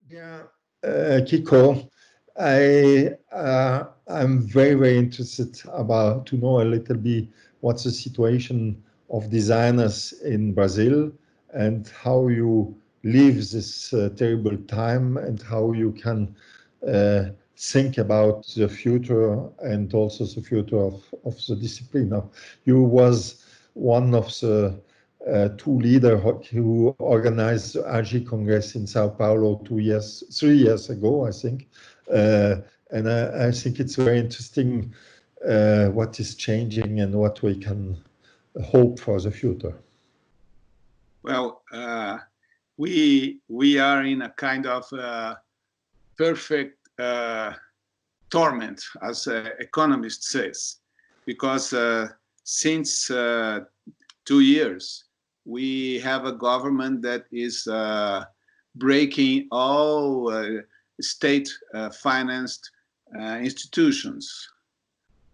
Yeah, Kiko, I'm very, very interested about to know a little bit what's the situation of designers in Brazil and how you live this terrible time and how you can uh, think about the future and also the future of the discipline. Now, you was one of the two leaders who organized the AG Congress in Sao Paulo 2 years, 3 years ago, I think. Uh, and I think it's very interesting what is changing and what we can hope for the future. Well, we are in a kind of perfect torment, as economist says, because since 2 years, we have a government that is breaking all state-financed institutions.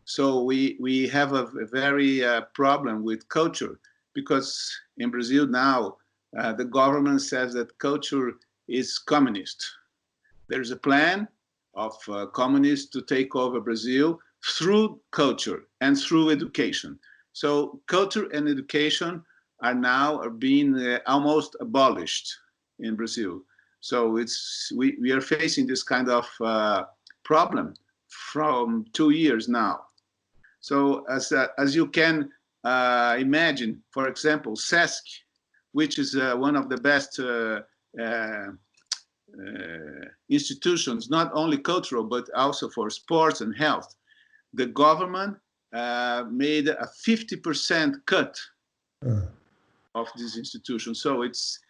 So we have a very problem with culture, because in Brazil now, the government says that culture is communist. There's a plan of communists to take over Brazil through culture and through education. So culture and education are now being almost abolished in Brazil. So we are facing this kind of problem from 2 years now. So as you can imagine, for example, SESC, which is one of the best institutions, not only cultural, but also for sports and health, the government made a 50% cut of this institution. So it's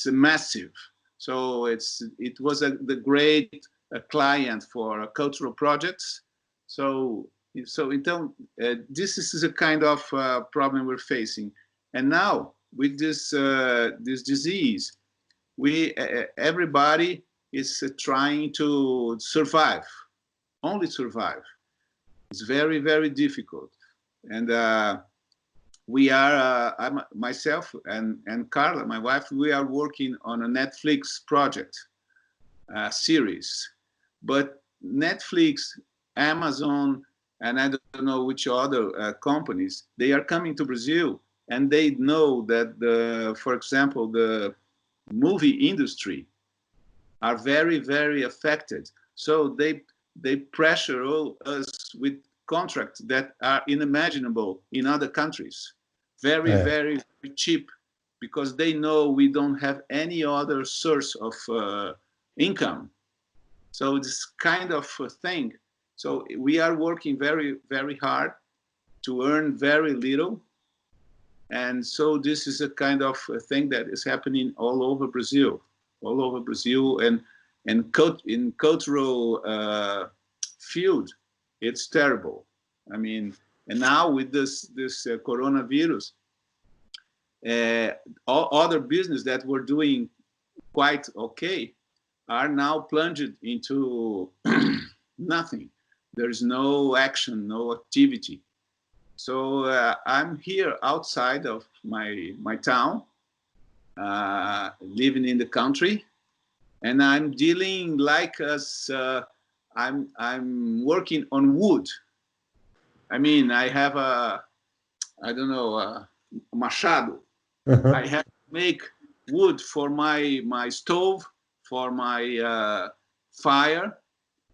massive. So it was the great client for cultural projects. So this is a kind of problem we're facing. And now with this this disease, everybody is trying to survive, only survive. It's very, very difficult. And we are, myself and Carla, my wife, we are working on a Netflix project, series. But Netflix, Amazon, and I don't know which other companies, they are coming to Brazil, and they know that, for example, the movie industry are very, very affected. So they pressure us with contracts that are unimaginable in other countries. Very, very cheap, because they know we don't have any other source of income. So this kind of thing. So we are working very, very hard to earn very little. And so this is a kind of thing that is happening all over Brazil, and in cultural field, it's terrible. I mean, and now with this coronavirus, all other business that were doing quite okay are now plunged into nothing. There's no action, no activity. So I'm here outside of my town, living in the country, and I'm dealing like as I'm working on wood. I mean, I have a machado. I have to make wood for my stove, for my fire.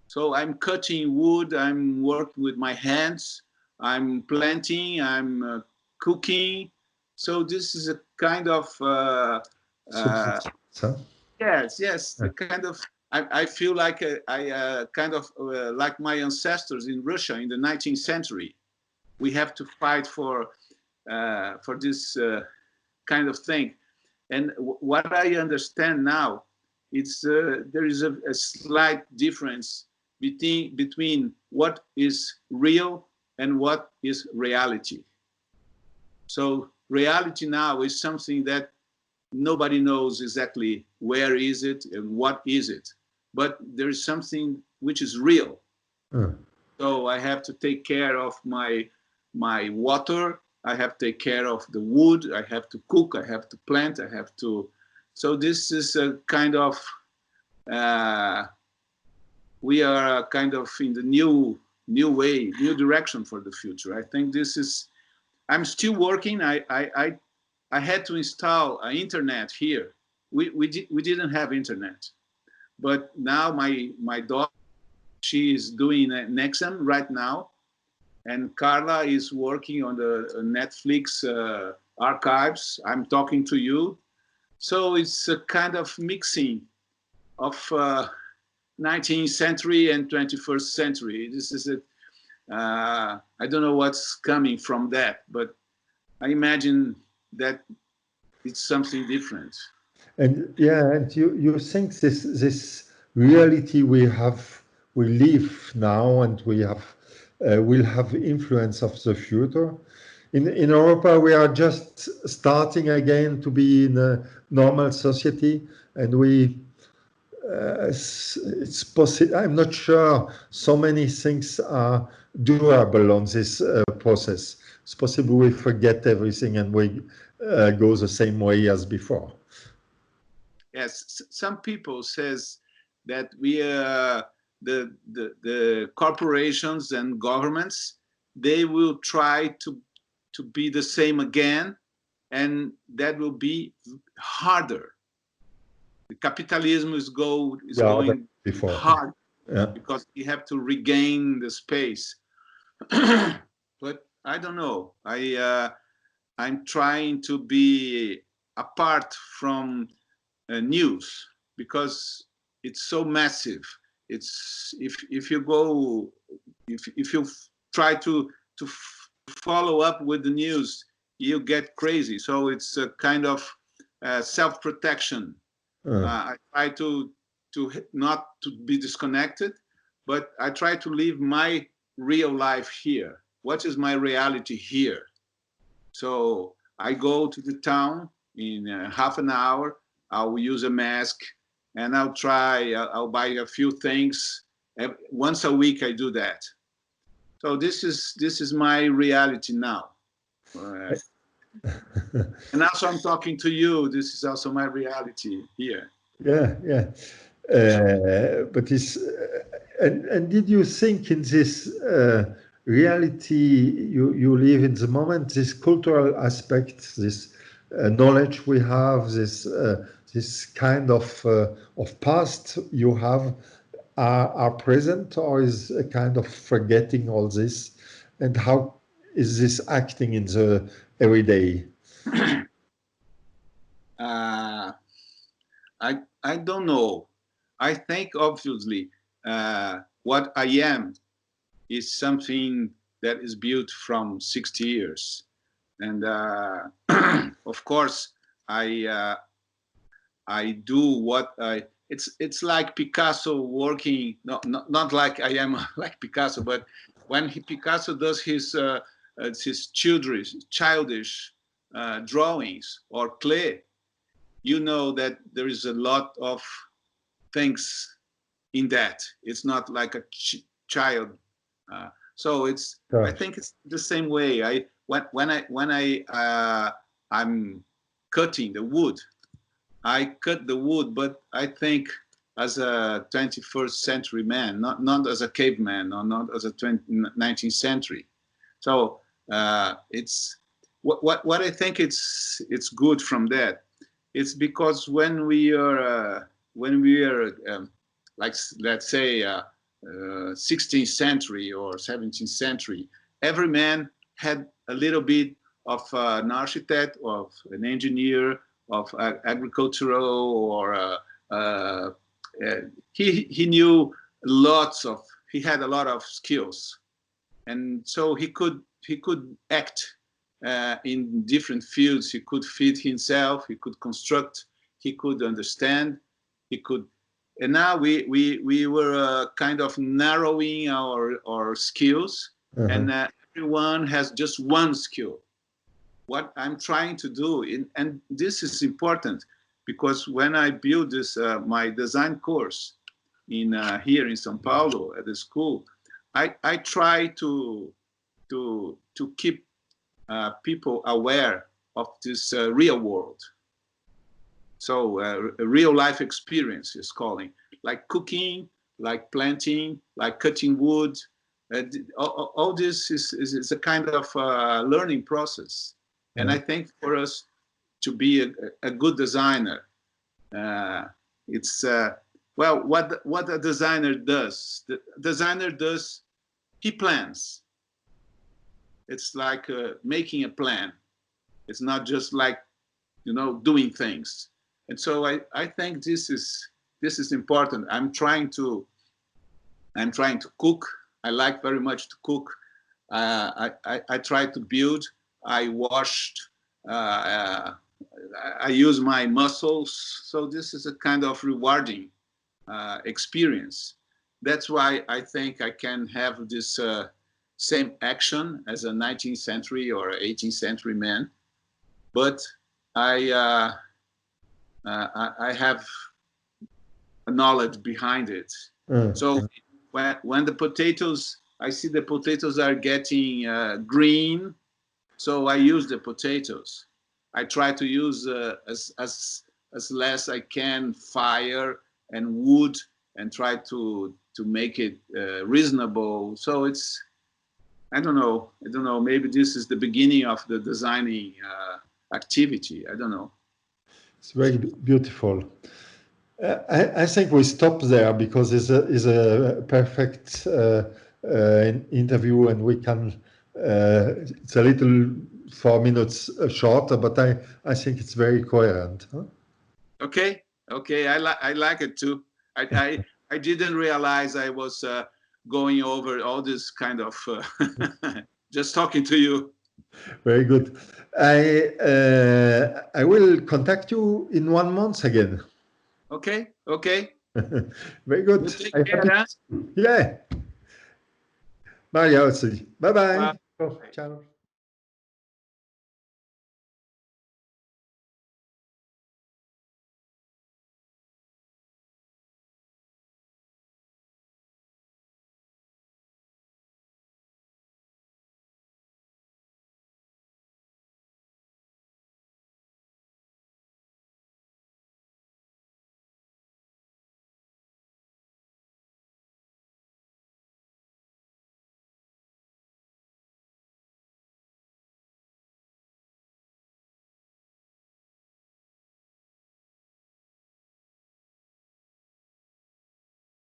So I'm cutting wood. I'm working with my hands. I'm planting, I'm cooking. So this is a kind of, yes, a kind of, I feel like I kind of like my ancestors in Russia in the 19th century. We have to fight for this kind of thing. And what I understand now, it's there is a slight difference between what is real and what is reality. So reality now is something that nobody knows exactly where is it and what is it, but there is something which is real. So I have to take care of my water, I have to take care of the wood, I have to cook, I have to plant, I have to. So this is a kind of we are kind of in the new way, new direction for the future. I think this is. I'm still working. I had to install internet here. We didn't have internet, but now my daughter, she is doing an exam right now, and Carla is working on the Netflix archives. I'm talking to you, so it's a kind of mixing of 19th century and 21st century. This is it. I don't know what's coming from that, but I imagine that it's something different. And yeah, and you think this reality we live now, and we have will have influence of the future. In Europa, we are just starting again to be in a normal society, and it's possible. I'm not sure so many things are durable on this process. It's possible we forget everything and we go the same way as before. Yes, some people says that we the corporations and governments, they will try to be the same again, and that will be harder. The capitalism is going hard, because you have to regain the space. But I don't know. I'm trying to be apart from news, because it's so massive. It's if you go, if you try to follow up with the news, you get crazy. So it's a kind of self-protection. I try to not to be disconnected, but I try to live my real life here. What is my reality here? So I go to the town in half an hour. I'll use a mask, and I'll buy a few things. Once a week I do that. So this is my reality now. And also I'm talking to you. This is also my reality here. Yeah, yeah. But it's and did you think in this reality you live in the moment, this cultural aspect, this knowledge we have, this kind of past you have are present, or is a kind of forgetting all this? And how is this acting in the everyday? I don't know. I think obviously what I am is something that is built from 60 years, and of course I do what I. It's like Picasso working. Not like I am like Picasso, but when Picasso does his childish drawings or clay, you know that there is a lot of things in that. It's not like a child. So it's. I think it's the same way. I'm cutting the wood, I cut the wood, but I think as a 21st century man, not as a caveman, or not as a 19th century. So it's what I think it's good from that. It's because when we are like, let's say 16th century or 17th century, every man had a little bit of an architect, of an engineer, of agricultural, or he knew he had a lot of skills, and so he could act in different fields. He could feed himself, he could construct, he could understand, he could. And now we were kind of narrowing our skills, and everyone has just one skill. What I'm trying to do, and this is important, because when I built this my design course in here in São Paulo at the school, I try to keep people aware of this real world. So a real life experience is calling, like cooking, like planting, like cutting wood. All this is a kind of learning process. And I think for us to be a good designer, it's well, what a designer does. The designer does, he plans. It's like making a plan. It's not just like, you know, doing things. And so I think this is important. I'm trying to cook. I like very much to cook. I try to build. I washed. I use my muscles. So this is a kind of rewarding experience. That's why I think I can have this same action as a 19th century or 18th century man, but I have a knowledge behind it. So when the potatoes, I see the potatoes are getting green, so I use the potatoes. I try to use as less I can fire and wood, and try to make it reasonable. So it's, I don't know. Maybe this is the beginning of the designing activity. I don't know. It's very beautiful. I think we stop there because it's a perfect interview, and we can. It's a little 4 minutes shorter, but I think it's very coherent. Huh? Okay. I like it too. I didn't realize I was going over all this kind of just talking to you. Very good. I will contact you in 1 month again. Okay. Very good. You take care, huh? Yeah. Maria, bye bye. Bye. Oh, ciao.